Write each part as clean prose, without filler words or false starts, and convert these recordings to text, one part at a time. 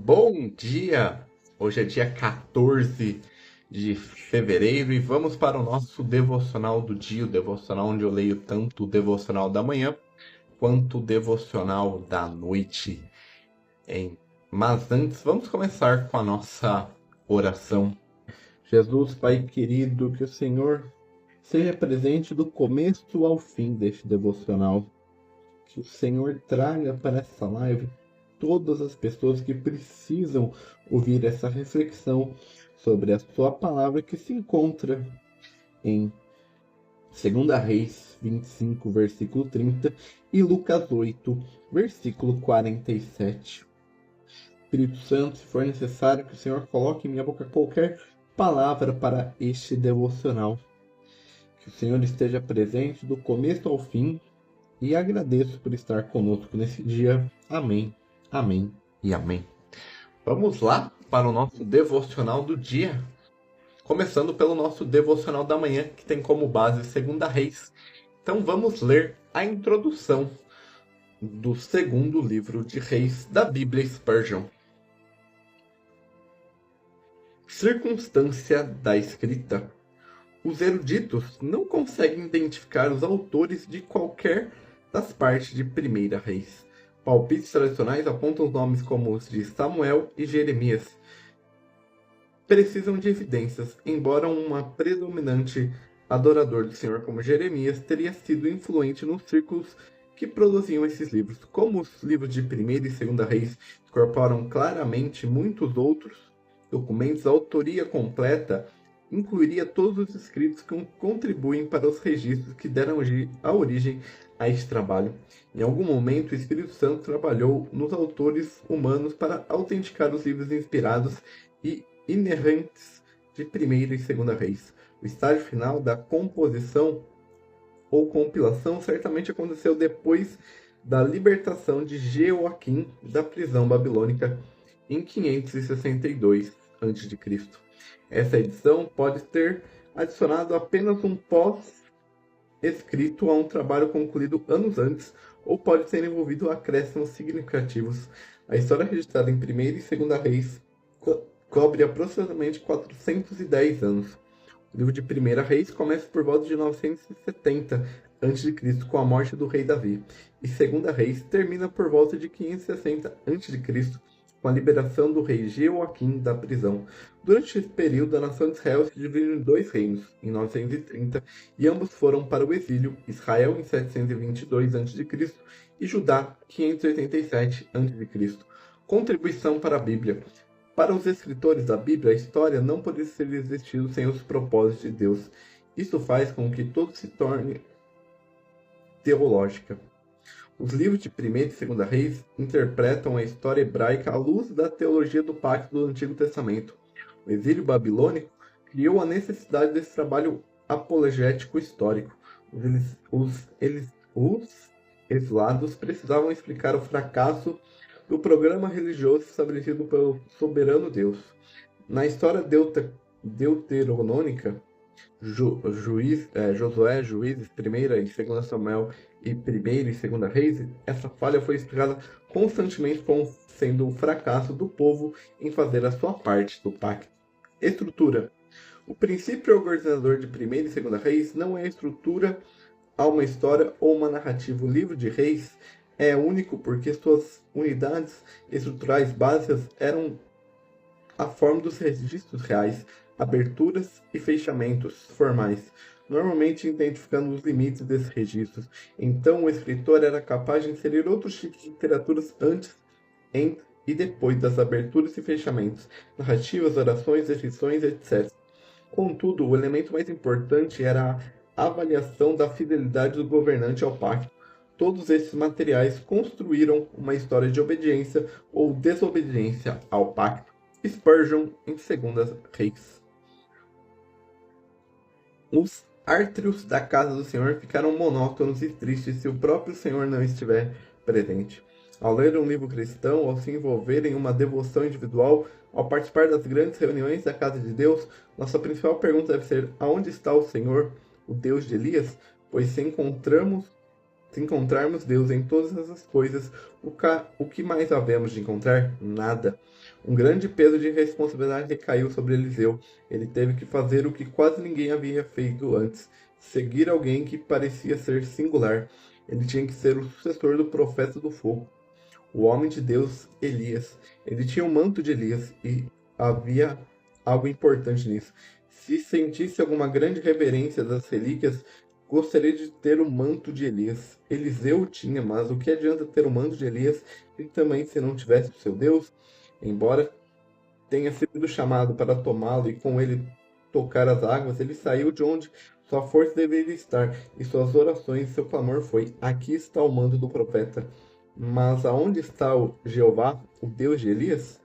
Bom dia! Hoje é dia 14 de fevereiro e vamos para o nosso devocional do dia, o devocional onde eu leio tanto o devocional da manhã quanto o devocional da noite. Mas antes, vamos começar com a nossa oração. Jesus, Pai querido, que o Senhor seja presente do começo ao fim deste devocional. Que o Senhor traga para essa live todas as pessoas que precisam ouvir essa reflexão sobre a sua palavra que se encontra em 2 Reis 25, versículo 30 e Lucas 8, versículo 47. Espírito Santo, se for necessário que o Senhor coloque em minha boca qualquer palavra para este devocional. Que o Senhor esteja presente do começo ao fim e agradeço por estar conosco nesse dia. Amém, amém e amém. Vamos lá para o nosso devocional do dia. Começando pelo nosso devocional da manhã, que tem como base 2 Reis. Então vamos ler a introdução do segundo livro de Reis da Bíblia Spurgeon. Circunstância da escrita. Os eruditos não conseguem identificar os autores de qualquer das partes de 1 Reis. Palpites tradicionais apontam os nomes como os de Samuel e Jeremias. Precisam de evidências, embora uma predominante adorador do Senhor como Jeremias teria sido influente nos círculos que produziam esses livros. Como os livros de 1 e 2 Reis incorporam claramente muitos outros documentos, a autoria completa incluiria todos os escritos que contribuem para os registros que deram a origem a este trabalho. Em algum momento, o Espírito Santo trabalhou nos autores humanos para autenticar os livros inspirados e inerrantes de 1 e 2 Reis. O estágio final da composição ou compilação certamente aconteceu depois da libertação de Jeoaquim da prisão babilônica em 562 a.C. Essa edição pode ter adicionado apenas um pós-escrito a um trabalho concluído anos antes, ou pode ter envolvido acréscimos significativos. A história registrada em 1 e 2 Reis cobre aproximadamente 410 anos. O livro de 1 Reis começa por volta de 970 a.C., com a morte do rei Davi, e 2 Reis termina por volta de 560 a.C., com a liberação do rei Jeoaquim da prisão. Durante esse período, a nação de Israel se dividiu em dois reinos, em 930, e ambos foram para o exílio, Israel em 722 a.C. e Judá em 587 a.C. Contribuição para a Bíblia. Para os escritores da Bíblia, a história não poderia ser existido sem os propósitos de Deus. Isso faz com que tudo se torne teológica. Os livros de 1 e 2 Reis interpretam a história hebraica à luz da teologia do Pacto do Antigo Testamento. O exílio babilônico criou a necessidade desse trabalho apologético histórico. Os exilados precisavam explicar o fracasso do programa religioso estabelecido pelo soberano Deus. Na história deuteronômica, Josué, Juízes, 1 e 2 Samuel e 1 e 2 Reis, essa falha foi explicada constantemente como sendo o fracasso do povo em fazer a sua parte do pacto. Estrutura. O princípio organizador de 1 e 2 Reis não é a estrutura a uma história ou uma narrativa. O livro de Reis é único porque suas unidades estruturais básicas eram a forma dos registros reais, aberturas e fechamentos formais, normalmente identificando os limites desses registros. Então, o escritor era capaz de inserir outros tipos de literaturas antes, entre e depois das aberturas e fechamentos, narrativas, orações, descrições, etc. Contudo, o elemento mais importante era a avaliação da fidelidade do governante ao pacto. Todos esses materiais construíram uma história de obediência ou desobediência ao pacto. Spurgeon em 2 Reis. Os átrios da casa do Senhor ficaram monótonos e tristes se o próprio Senhor não estiver presente. Ao ler um livro cristão, ao se envolver em uma devoção individual, ao participar das grandes reuniões da casa de Deus, nossa principal pergunta deve ser: aonde está o Senhor, o Deus de Elias? Pois se encontrarmos Deus em todas essas coisas, o que mais havemos de encontrar? Nada. Um grande peso de responsabilidade recaiu sobre Eliseu. Ele teve que fazer o que quase ninguém havia feito antes: seguir alguém que parecia ser singular. Ele tinha que ser o sucessor do profeta do fogo, o homem de Deus, Elias. Ele tinha o manto de Elias e havia algo importante nisso. Se sentisse alguma grande reverência das relíquias, gostaria de ter o manto de Elias. Eliseu o tinha, mas o que adianta ter o manto de Elias e também se não tivesse o seu Deus? Embora tenha sido chamado para tomá-lo e com ele tocar as águas, ele saiu de onde sua força deveria estar, e suas orações e seu clamor foi: aqui está o manto do profeta. Mas aonde está o Jeová, o Deus de Elias?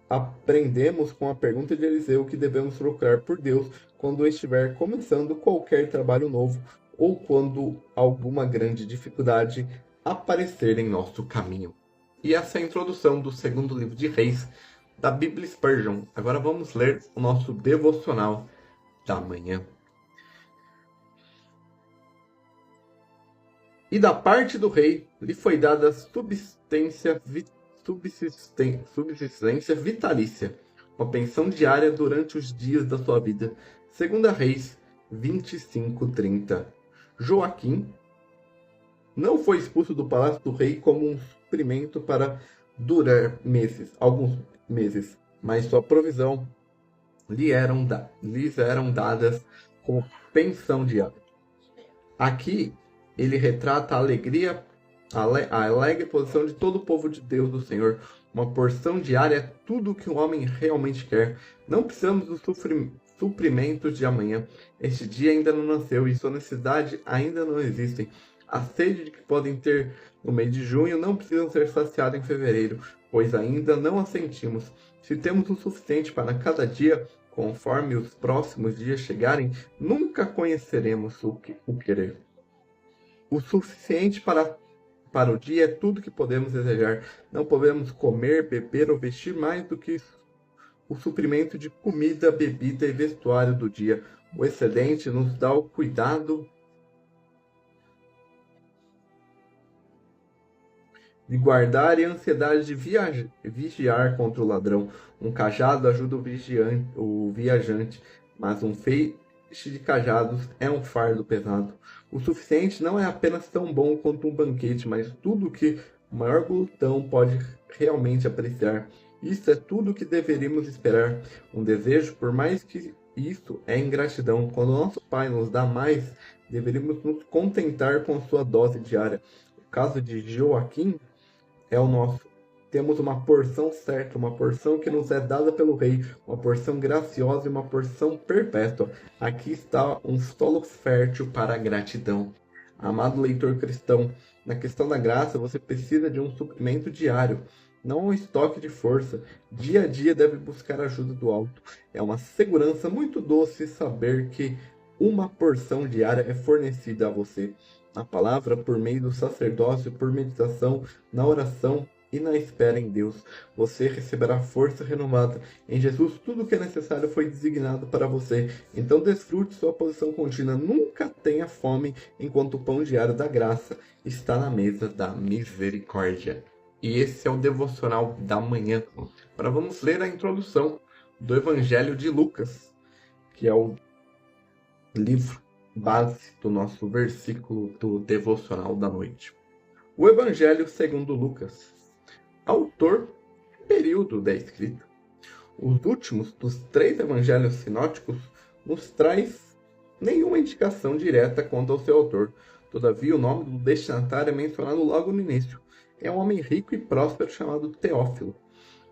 Aprendemos com a pergunta de Eliseu que devemos procurar por Deus quando estiver começando qualquer trabalho novo ou quando alguma grande dificuldade aparecer em nosso caminho. E essa é a introdução do segundo livro de Reis da Bíblia Spurgeon. Agora vamos ler o nosso devocional da manhã. E da parte do rei lhe foi dada subsistência vitalícia, uma pensão diária durante os dias da sua vida. 2 Reis 25:30. Joaquim não foi expulso do palácio do rei como um suprimento para durar alguns meses, mas sua provisão lhes eram dadas como pensão diária. Aqui ele retrata a alegria, a alegre posição de todo o povo de Deus, do Senhor. Uma porção diária é tudo o que o homem realmente quer. Não precisamos dos suprimentos de amanhã. Este dia ainda não nasceu e sua necessidade ainda não existem. A sede que podem ter no mês de junho não precisam ser saciadas em fevereiro, pois ainda não a sentimos. Se temos o suficiente para cada dia, conforme os próximos dias chegarem, nunca conheceremos o querer. O suficiente para o dia é tudo que podemos desejar. Não podemos comer, beber ou vestir mais do que o suprimento de comida, bebida e vestuário do dia. O excedente nos dá o cuidado de guardar e a ansiedade de vigiar contra o ladrão. Um cajado ajuda o viajante, mas um feixe de cajados é um fardo pesado. O suficiente não é apenas tão bom quanto um banquete, mas tudo que o maior glutão pode realmente apreciar. Isso é tudo que deveríamos esperar. Um desejo, por mais que isso é ingratidão. Quando nosso Pai nos dá mais, deveríamos nos contentar com sua dose diária. O caso de Joaquim é o nosso. Temos uma porção certa, uma porção que nos é dada pelo rei, uma porção graciosa e uma porção perpétua. Aqui está um solo fértil para a gratidão. Amado leitor cristão, na questão da graça você precisa de um suprimento diário, não um estoque de força. Dia a dia deve buscar a ajuda do alto. É uma segurança muito doce saber que uma porção diária é fornecida a você. Na palavra, por meio do sacerdócio, por meditação, na oração e na espera em Deus, você receberá força renovada. Em Jesus, tudo o que é necessário foi designado para você. Então, desfrute sua posição contínua. Nunca tenha fome enquanto o pão diário da graça está na mesa da misericórdia. E esse é o devocional da manhã. Agora vamos ler a introdução do Evangelho de Lucas, que é o livro base do nosso versículo do devocional da noite. O Evangelho segundo Lucas. Autor e período da escrita. Os últimos dos 3 evangelhos sinóticos nos traz nenhuma indicação direta quanto ao seu autor. Todavia, o nome do destinatário é mencionado logo no início. É um homem rico e próspero chamado Teófilo.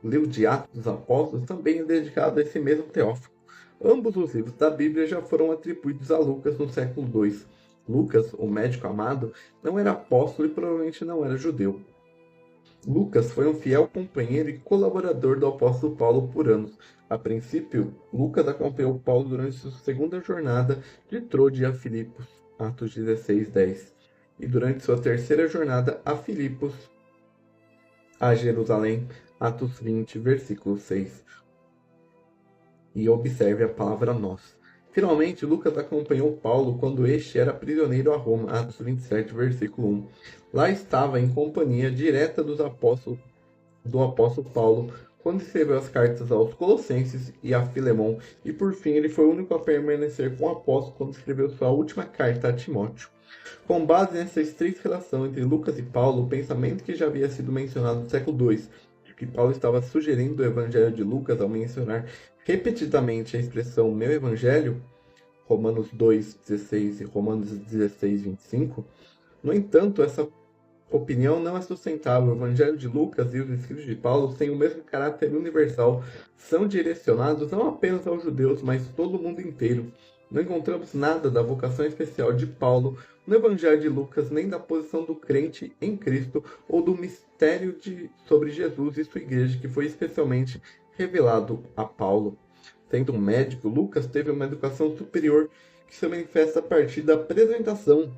O livro de Atos dos Apóstolos também é dedicado a esse mesmo Teófilo. Ambos os livros da Bíblia já foram atribuídos a Lucas no século II. Lucas, o médico amado, não era apóstolo e provavelmente não era judeu. Lucas foi um fiel companheiro e colaborador do apóstolo Paulo por anos. A princípio, Lucas acompanhou Paulo durante sua segunda jornada de Trode a Filipos, Atos 16:10, e durante sua terceira jornada a Filipos, a Jerusalém, Atos 20, versículo 6. E observe a palavra nós. Finalmente, Lucas acompanhou Paulo quando este era prisioneiro a Roma, Atos 27, versículo 1. Lá estava em companhia direta do apóstolo Paulo quando escreveu as cartas aos Colossenses e a Filemon, e por fim ele foi o único a permanecer com o apóstolo quando escreveu sua última carta a Timóteo. Com base nessa estreita relação entre Lucas e Paulo, o pensamento que já havia sido mencionado no século II, de que Paulo estava sugerindo o evangelho de Lucas ao mencionar repetidamente a expressão meu evangelho, Romanos 2:16 e Romanos 16:25, no entanto, essa opinião não é sustentável. O Evangelho de Lucas e os escritos de Paulo têm o mesmo caráter universal. São direcionados não apenas aos judeus, mas todo o mundo inteiro. Não encontramos nada da vocação especial de Paulo no Evangelho de Lucas, nem da posição do crente em Cristo ou do mistério sobre Jesus e sua igreja, que foi especialmente revelado a Paulo. Sendo um médico, Lucas teve uma educação superior que se manifesta a partir da apresentação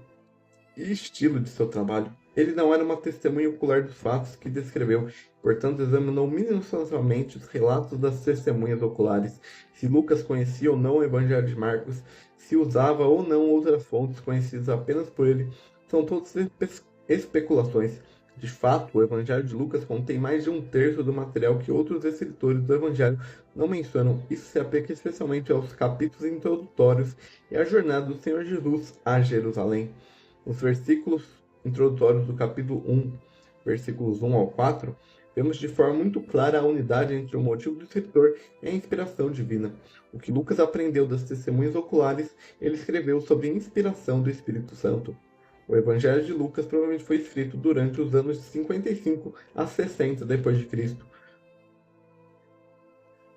e estilo de seu trabalho. Ele não era uma testemunha ocular dos fatos que descreveu, portanto examinou minuciosamente os relatos das testemunhas oculares, se Lucas conhecia ou não o Evangelho de Marcos, se usava ou não outras fontes conhecidas apenas por ele. São todas especulações. De fato, o Evangelho de Lucas contém mais de um terço do material que outros escritores do Evangelho não mencionam. Isso se aplica especialmente aos capítulos introdutórios e à jornada do Senhor Jesus a Jerusalém. Nos versículos introdutórios do capítulo 1, versículos 1 ao 4, vemos de forma muito clara a unidade entre o motivo do escritor e a inspiração divina. O que Lucas aprendeu das testemunhas oculares, ele escreveu sob inspiração do Espírito Santo. O Evangelho de Lucas provavelmente foi escrito durante os anos de 55 a 60 d.C.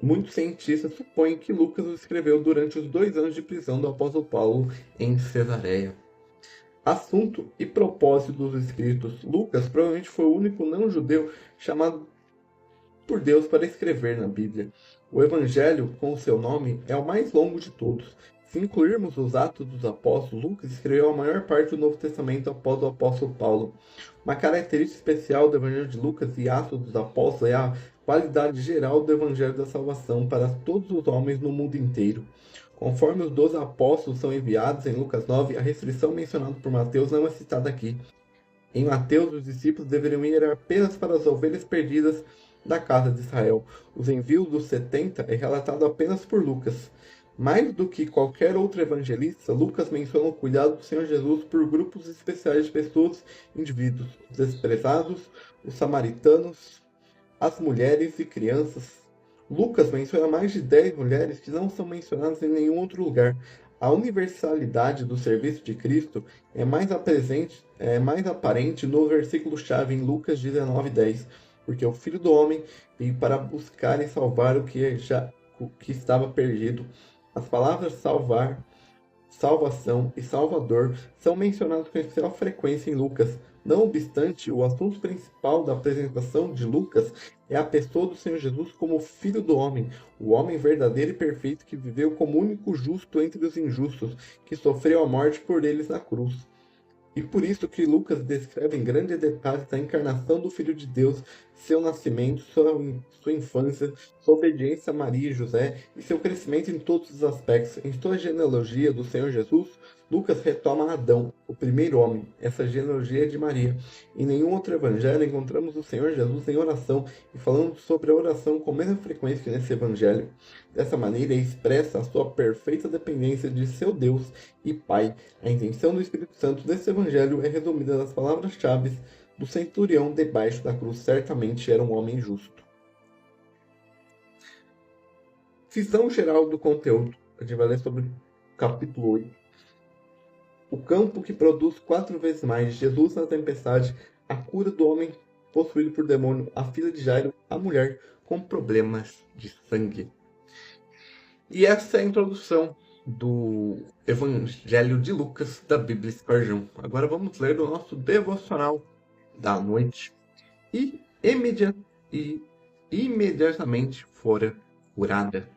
Muitos cientistas supõem que Lucas o escreveu durante os 2 anos de prisão do apóstolo Paulo em Cesareia. Assunto e propósito dos escritos. Lucas provavelmente foi o único não-judeu chamado por Deus para escrever na Bíblia. O Evangelho, com o seu nome, é o mais longo de todos. Se incluirmos os Atos dos Apóstolos, Lucas escreveu a maior parte do Novo Testamento após o apóstolo Paulo. Uma característica especial do Evangelho de Lucas e Atos dos Apóstolos é a qualidade geral do Evangelho da salvação para todos os homens no mundo inteiro. Conforme os 12 apóstolos são enviados em Lucas 9, a restrição mencionada por Mateus não é citada aqui. Em Mateus, os discípulos deveriam ir apenas para as ovelhas perdidas da casa de Israel. Os envios dos 70 é relatado apenas por Lucas. Mais do que qualquer outro evangelista, Lucas menciona o cuidado do Senhor Jesus por grupos especiais de pessoas, indivíduos, os desprezados, os samaritanos, as mulheres e crianças. Lucas menciona mais de 10 mulheres que não são mencionadas em nenhum outro lugar. A universalidade do serviço de Cristo é mais aparente no versículo-chave em Lucas 19:10, porque o Filho do Homem veio para buscar e salvar o que estava perdido. As palavras salvar, salvação e salvador são mencionados com especial frequência em Lucas. Não obstante, o assunto principal da apresentação de Lucas é a pessoa do Senhor Jesus como Filho do Homem, o homem verdadeiro e perfeito que viveu como único justo entre os injustos, que sofreu a morte por eles na cruz. E por isso que Lucas descreve em grandes detalhes a encarnação do Filho de Deus, seu nascimento, sua infância, sua obediência a Maria e José e seu crescimento em todos os aspectos. Em sua genealogia do Senhor Jesus, Lucas retoma Adão, o primeiro homem. Essa genealogia é de Maria. Em nenhum outro evangelho encontramos o Senhor Jesus em oração e falando sobre a oração com a mesma frequência que nesse evangelho. Dessa maneira, ele expressa a sua perfeita dependência de seu Deus e Pai. A intenção do Espírito Santo desse evangelho é resumida nas palavras-chave do centurião debaixo da cruz. Certamente era um homem justo. Visão geral do conteúdo. A gente vai ler sobre o capítulo 8. O campo que produz 4 vezes mais. Jesus na tempestade. A cura do homem possuído por demônio. A filha de Jairo. A mulher com problemas de sangue. E essa é a introdução do Evangelho de Lucas da Bíblia Spurgeon. Agora vamos ler o nosso devocional da noite. E imediatamente fora curada.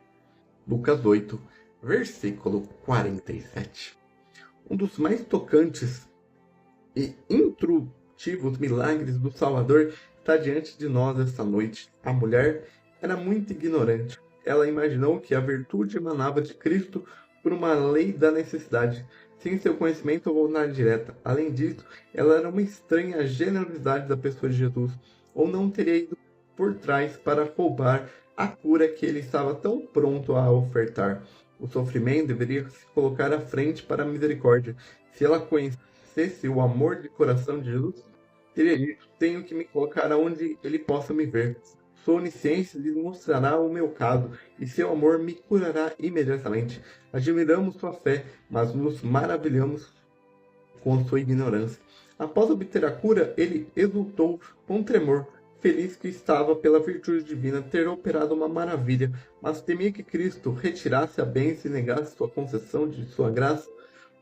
Lucas 8, versículo 47. Um dos mais tocantes e instrutivos milagres do Salvador está diante de nós esta noite. A mulher era muito ignorante. Ela imaginou que a virtude emanava de Cristo por uma lei da necessidade, sem seu conhecimento ou vontade direta. Além disso, ela era uma estranha à generosidade da pessoa de Jesus, ou não teria ido por trás para roubar a cura que ele estava tão pronto a ofertar. O sofrimento deveria se colocar à frente para a misericórdia. Se ela conhecesse o amor de coração de Jesus, teria dito: tenho que me colocar onde ele possa me ver. Sua onisciência lhes mostrará o meu caso, e seu amor me curará imediatamente. Admiramos sua fé, mas nos maravilhamos com sua ignorância. Após obter a cura, ele exultou com tremor, feliz que estava, pela virtude divina, ter operado uma maravilha, mas temia que Cristo retirasse a bênção e negasse sua concessão de sua graça.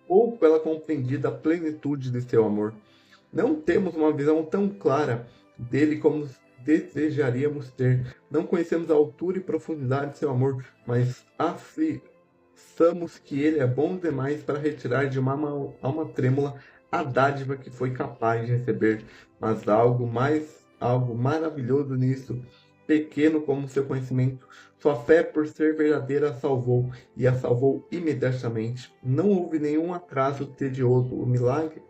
Pouco ela compreendia a plenitude de seu amor. Não temos uma visão tão clara dele como desejaríamos ter. Não conhecemos a altura e profundidade de seu amor, mas afirmamos que ele é bom demais para retirar de uma alma trêmula a dádiva que foi capaz de receber. Mas há algo maravilhoso nisso, pequeno como seu conhecimento. Sua fé, por ser verdadeira, a salvou, e a salvou imediatamente. Não houve nenhum atraso tedioso. O milagre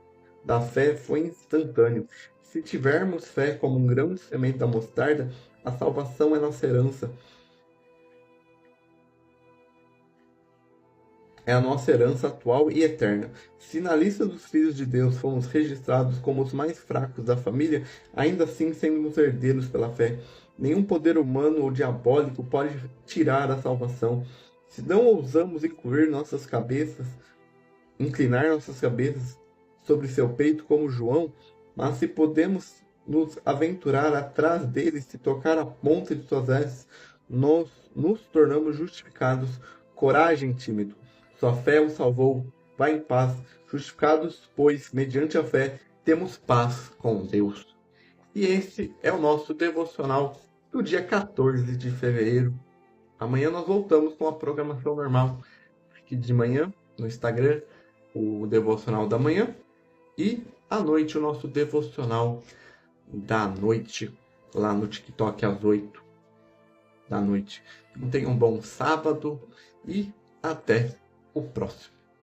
da fé foi instantâneo. Se tivermos fé como um grão de semente da mostarda, a salvação é nossa herança. É a nossa herança atual e eterna. Se na lista dos filhos de Deus fomos registrados como os mais fracos da família, ainda assim somos herdeiros pela fé. Nenhum poder humano ou diabólico pode tirar a salvação. Se não ousamos inclinar nossas cabeças sobre seu peito como João, mas se podemos nos aventurar atrás dele, se tocar a ponta de suas vestes, nós nos tornamos justificados. Coragem, tímido. Sua fé o salvou. Vá em paz. Justificados, pois, mediante a fé, temos paz com Deus. E esse é o nosso devocional do dia 14 de fevereiro. Amanhã nós voltamos com a programação normal. Aqui de manhã, no Instagram, o devocional da manhã. E à noite, o nosso devocional da noite, lá no TikTok, às 8 da noite. Então, tenham um bom sábado e até o próximo.